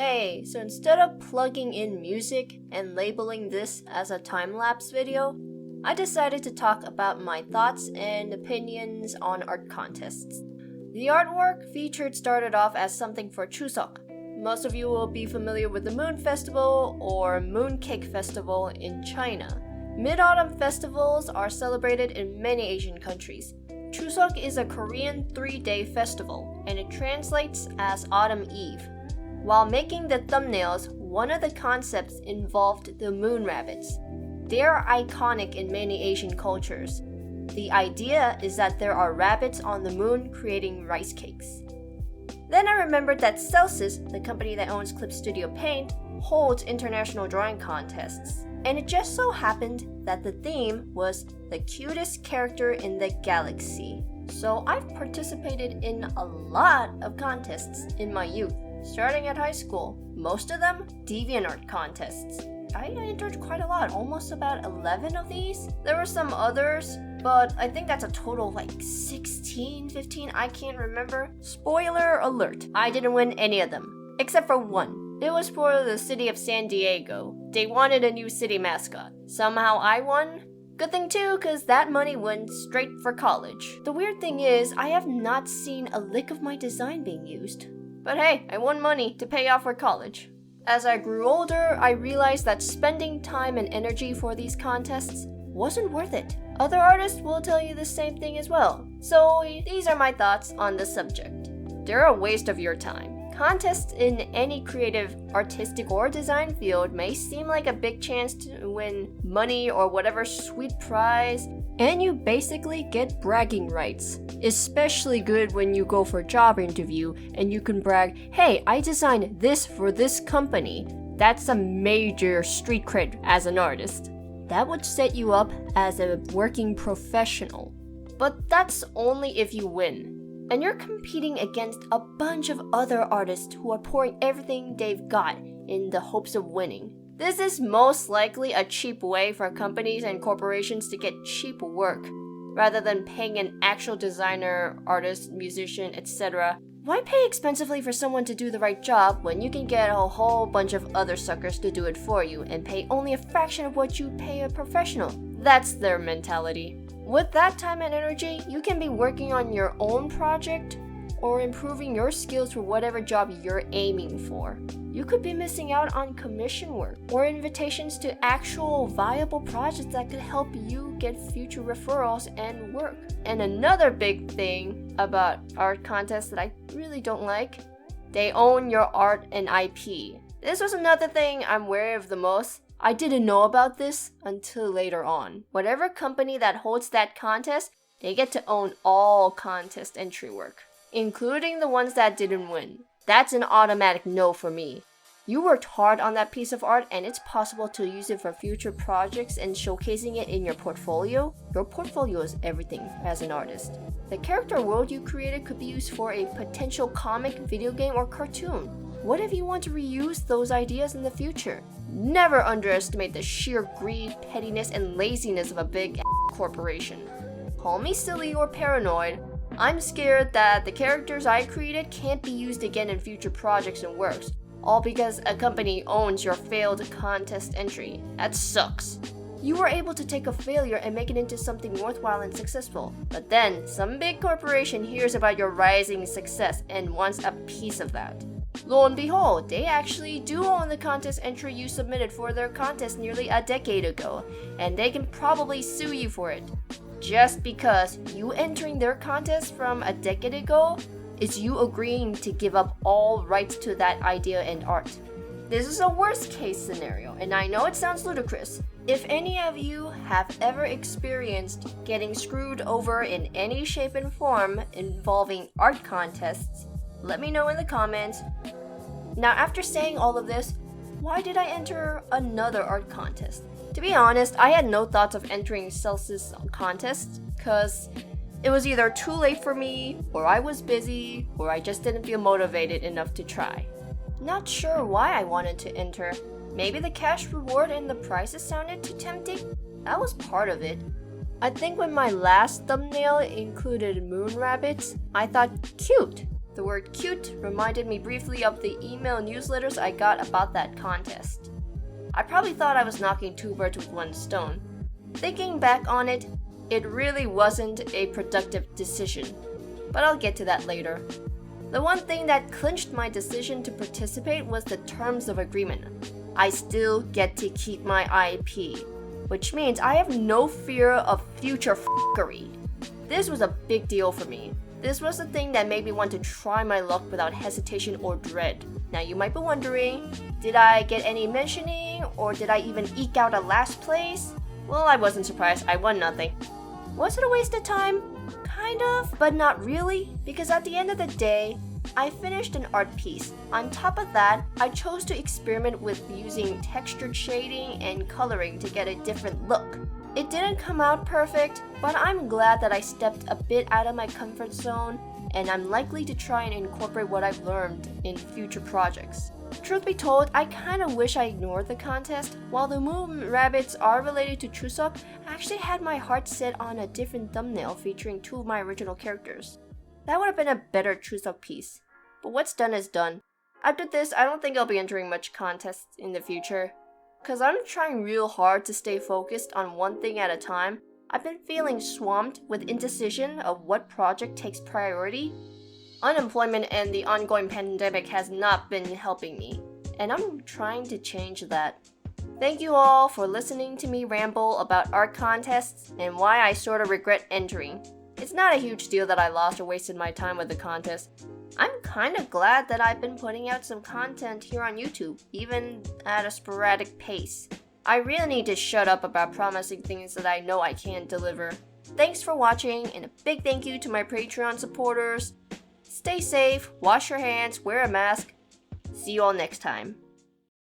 Hey, so instead of plugging in music and labeling this as a time-lapse video, I decided to talk about my thoughts and opinions on art contests. The artwork featured started off as something for Chuseok. Most of you will be familiar with the Moon Festival or Mooncake Festival in China. Mid-autumn festivals are celebrated in many Asian countries. Chuseok is a Korean 3-day festival, and it translates as Autumn Eve. While making the thumbnails, one of the concepts involved the moon rabbits. They are iconic in many Asian cultures. The idea is that there are rabbits on the moon creating rice cakes. Then I remembered that Celsius, the company that owns Clip Studio Paint, holds international drawing contests. And it just so happened that the theme was the cutest character in the galaxy. So I've participated in a lot of contests in my youth, starting at high school. Most of them DeviantArt contests. I entered quite a lot, almost about 11 of these. There were some others, but I think that's a total of like 16, 15, I can't remember. Spoiler alert, I didn't win any of them, except for one. It was for the city of San Diego. They wanted a new city mascot. Somehow I won. Good thing too, cause that money went straight for college. The weird thing is, I have not seen a lick of my design being used. But hey, I won money to pay off for college. As I grew older, I realized that spending time and energy for these contests wasn't worth it. Other artists will tell you the same thing as well. So these are my thoughts on the subject. They're a waste of your time. Contests in any creative, artistic, or design field may seem like a big chance to win money or whatever sweet prize, and you basically get bragging rights. Especially good when you go for a job interview and you can brag, hey, I designed this for this company. That's a major street cred as an artist. That would set you up as a working professional. But that's only if you win. And you're competing against a bunch of other artists who are pouring everything they've got in the hopes of winning. This is most likely a cheap way for companies and corporations to get cheap work, rather than paying an actual designer, artist, musician, etc. Why pay expensively for someone to do the right job when you can get a whole bunch of other suckers to do it for you and pay only a fraction of what you pay a professional? That's their mentality. With that time and energy, you can be working on your own project or improving your skills for whatever job you're aiming for. You could be missing out on commission work or invitations to actual viable projects that could help you get future referrals and work. And another big thing about art contests that I really don't like, they own your art and IP. This was another thing I'm wary of the most. I didn't know about this until later on. Whatever company that holds that contest, they get to own all contest entry work, including the ones that didn't win. That's an automatic no for me. You worked hard on that piece of art and it's possible to use it for future projects and showcasing it in your portfolio. Your portfolio is everything as an artist. The character world you created could be used for a potential comic, video game, or cartoon. What if you want to reuse those ideas in the future? Never underestimate the sheer greed, pettiness, and laziness of a big corporation. Call me silly or paranoid. I'm scared that the characters I created can't be used again in future projects and works, all because a company owns your failed contest entry. That sucks. You were able to take a failure and make it into something worthwhile and successful, but then some big corporation hears about your rising success and wants a piece of that. Lo and behold, they actually do own the contest entry you submitted for their contest nearly a decade ago, and they can probably sue you for it. Just because you entering their contest from a decade ago is you agreeing to give up all rights to that idea and art. This is a worst case scenario, and I know it sounds ludicrous. If any of you have ever experienced getting screwed over in any shape and form involving art contests, let me know in the comments. Now, after saying all of this, why did I enter another art contest? To be honest, I had no thoughts of entering Celsius contests, cause it was either too late for me, or I was busy, or I just didn't feel motivated enough to try. Not sure why I wanted to enter. Maybe the cash reward and the prizes sounded too tempting? That was part of it. I think when my last thumbnail included moon rabbits, I thought, cute. The word cute reminded me briefly of the email newsletters I got about that contest. I probably thought I was knocking two birds with one stone. Thinking back on it, it really wasn't a productive decision, but I'll get to that later. The one thing that clinched my decision to participate was the terms of agreement. I still get to keep my IP, which means I have no fear of future f***ery. This was a big deal for me. This was the thing that made me want to try my luck without hesitation or dread. Now you might be wondering, did I get any mentioning, or did I even eke out a last place? Well, I wasn't surprised, I won nothing. Was it a waste of time? Kind of, but not really, because at the end of the day, I finished an art piece. On top of that, I chose to experiment with using textured shading and coloring to get a different look. It didn't come out perfect, but I'm glad that I stepped a bit out of my comfort zone, and I'm likely to try and incorporate what I've learned in future projects. Truth be told, I kinda wish I ignored the contest. While the moon rabbits are related to Chuseok, I actually had my heart set on a different thumbnail featuring two of my original characters. That would have been a better Chuseok piece. But what's done is done. After this, I don't think I'll be entering much contests in the future. Cause I'm trying real hard to stay focused on one thing at a time. I've been feeling swamped with indecision of what project takes priority. Unemployment and the ongoing pandemic has not been helping me, and I'm trying to change that. Thank you all for listening to me ramble about art contests and why I sorta regret entering. It's not a huge deal that I lost or wasted my time with the contest. I'm kind of glad that I've been putting out some content here on YouTube, even at a sporadic pace. I really need to shut up about promising things that I know I can't deliver. Thanks for watching, and a big thank you to my Patreon supporters. Stay safe, wash your hands, wear a mask. See you all next time.